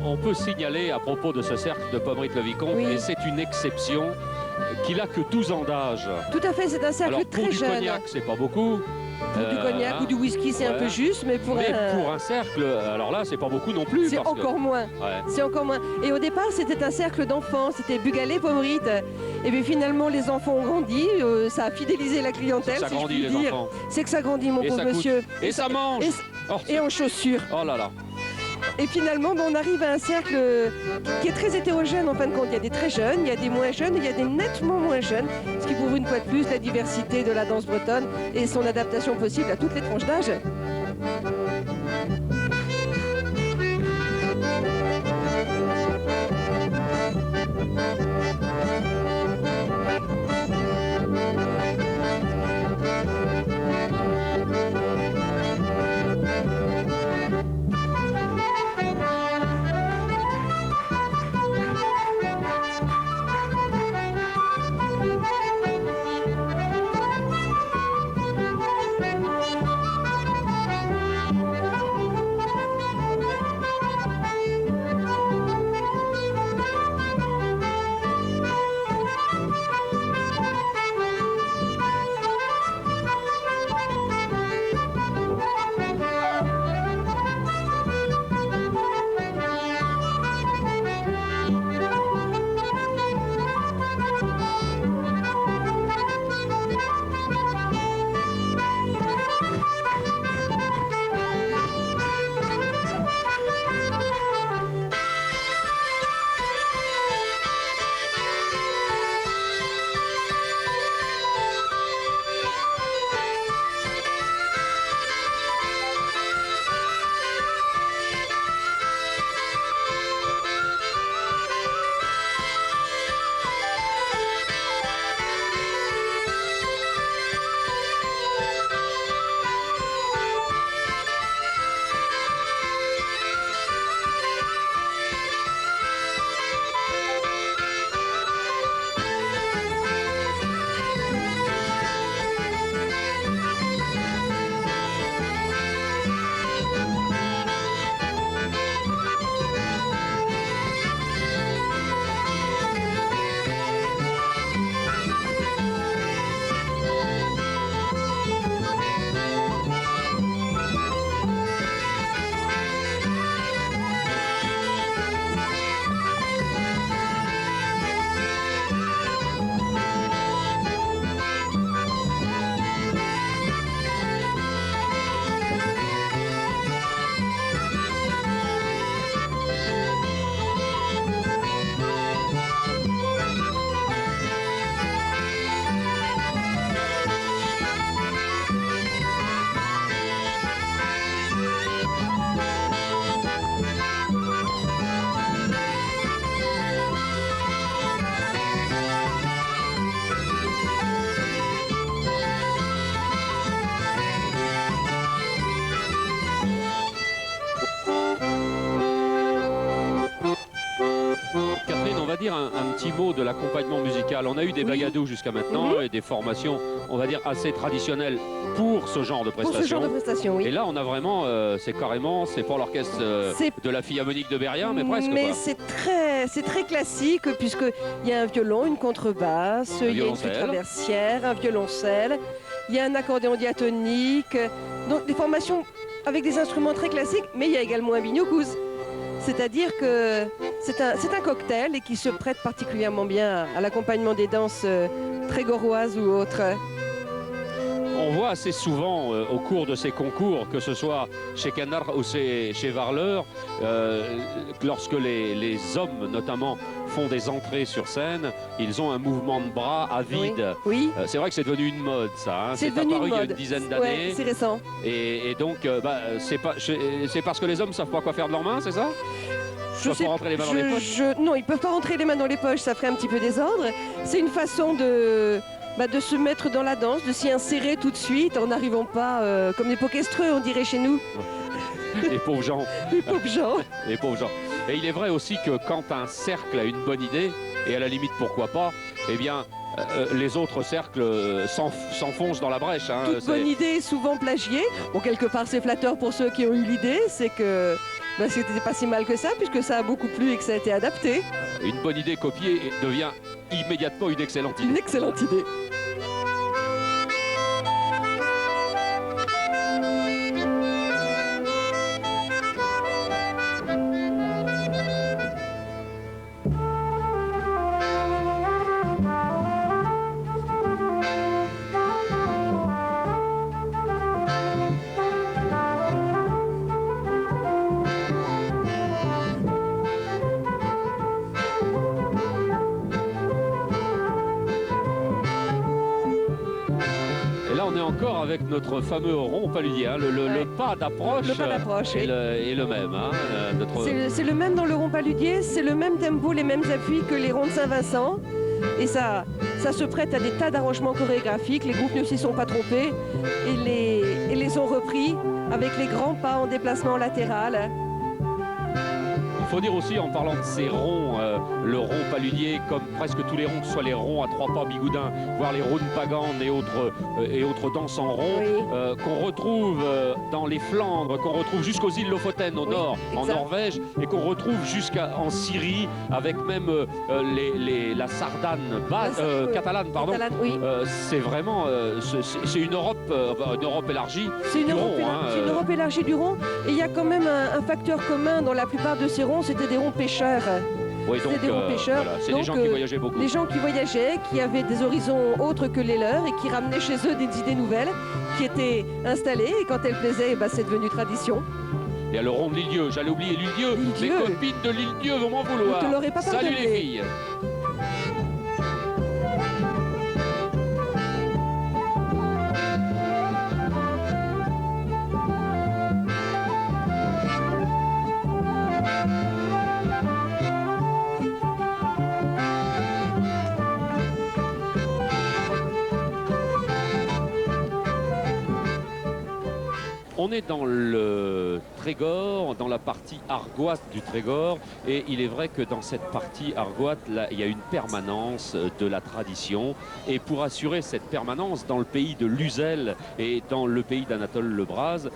On peut signaler à propos de ce cercle de Pommery-le-Vicomte, Oui. et c'est une exception, qu'il n'a que 12 ans d'âge. Tout à fait, c'est un cercle Alors, pour très du jeune. cognac, c'est pas beaucoup. Pour du cognac ou du whisky, c'est un peu juste, mais pour un cercle, alors là, c'est pas beaucoup non plus. C'est encore moins. Ouais. C'est encore moins. Et au départ, c'était un cercle d'enfants, c'était Bugalé, Pommery. Et bien finalement, les enfants ont grandi, ça a fidélisé la clientèle, Ça si je grandit, puis les dire. enfants. C'est que ça grandit, mon Et pauvre ça coûte. monsieur. Et ça mange. Et en chaussures. Oh là là. Et finalement, on arrive à un cercle qui est très hétérogène en fin de compte. Il y a des très jeunes, il y a des moins jeunes, il y a des nettement moins jeunes. Ce qui prouve une fois de plus la diversité de la danse bretonne et son adaptation possible à toutes les tranches d'âge. dire un petit mot de l'accompagnement musical. On a eu des bagadous jusqu'à maintenant et des formations, on va dire, assez traditionnelles pour ce genre de prestations. Pour ce genre de prestations, oui. Et là, on a vraiment, c'est carrément, c'est pas l'orchestre de la Philharmonique de Berrien, mais presque. Mais c'est très classique, puisqu'il y a un violon, une contrebasse, il y a une flûte traversière, un violoncelle, il y a un accordéon diatonique. Donc des formations avec des instruments très classiques, mais il y a également un bignoukouz. C'est-à-dire que c'est un cocktail et qui se prête particulièrement bien à l'accompagnement des danses trégoroises ou autres. On voit assez souvent au cours de ces concours, que ce soit chez Canard ou chez Warler, lorsque les hommes notamment font des entrées sur scène, ils ont un mouvement de bras à vide. Oui. C'est vrai que c'est devenu une mode, ça. Hein. C'est apparu une il y a mode. une dizaine d'années. Ouais, c'est récent. Et donc, c'est parce que les hommes ne savent pas quoi faire de leurs mains, c'est ça? Ils peuvent pas rentrer les mains dans les poches. Non, ils ne peuvent pas rentrer les mains dans les poches, ça ferait un petit peu désordre. C'est une façon de se mettre dans la danse, de s'y insérer tout de suite en n'arrivant pas comme des poquestreux, on dirait chez nous. Les pauvres gens. Les pauvres gens. Les pauvres gens. Et il est vrai aussi que quand un cercle a une bonne idée, et à la limite pourquoi pas, eh bien les autres cercles s'enfoncent dans la brèche. Hein. Toute bonne idée est souvent plagiée. Bon, quelque part c'est flatteur pour ceux qui ont eu l'idée, c'est que c'était pas si mal que ça, puisque ça a beaucoup plu et que ça a été adapté. Une bonne idée copiée devient immédiatement une excellente idée. Une excellente idée. On est encore avec notre fameux rond paludier, hein. Le pas d'approche est le même. Hein. C'est le même dans le rond paludier, c'est le même tempo, les mêmes appuis que les ronds de Saint-Vincent. Et ça se prête à des tas d'arrangements chorégraphiques. Les groupes ne s'y sont pas trompés et les ont repris avec les grands pas en déplacement latéral. Il faut dire aussi, en parlant de ces ronds, le rond paludier, comme presque tous les ronds, que ce soit les ronds à trois pas bigoudins, voire les Rundpagan et autres danses en rond, qu'on retrouve dans les Flandres, qu'on retrouve jusqu'aux îles Lofoten au nord, en Norvège, et qu'on retrouve jusqu'en Syrie, avec même la sardane catalane, pardon. C'est vraiment c'est une Europe élargie du rond. C'est une Europe élargie du rond, et il y a quand même un facteur commun dans la plupart de ces ronds, c'était des ronds pêcheurs. Oui, donc c'est des gens qui voyageaient beaucoup. Les gens qui voyageaient, qui avaient des horizons autres que les leurs et qui ramenaient chez eux des idées nouvelles, qui étaient installées, et quand elles plaisaient, c'est devenu tradition. Il y a le rond de l'Île-Dieu, j'allais oublier l'Île-Dieu. Les copines de l'Île-Dieu vont m'en vouloir. On te l'aurait pas pardonné. Salut les filles. On est dans le Trégor, dans la partie argoate du Trégor, et il est vrai que dans cette partie argoate, là, il y a une permanence de la tradition, et pour assurer cette permanence dans le pays de Luzel et dans le pays d'Anatole Le Braz,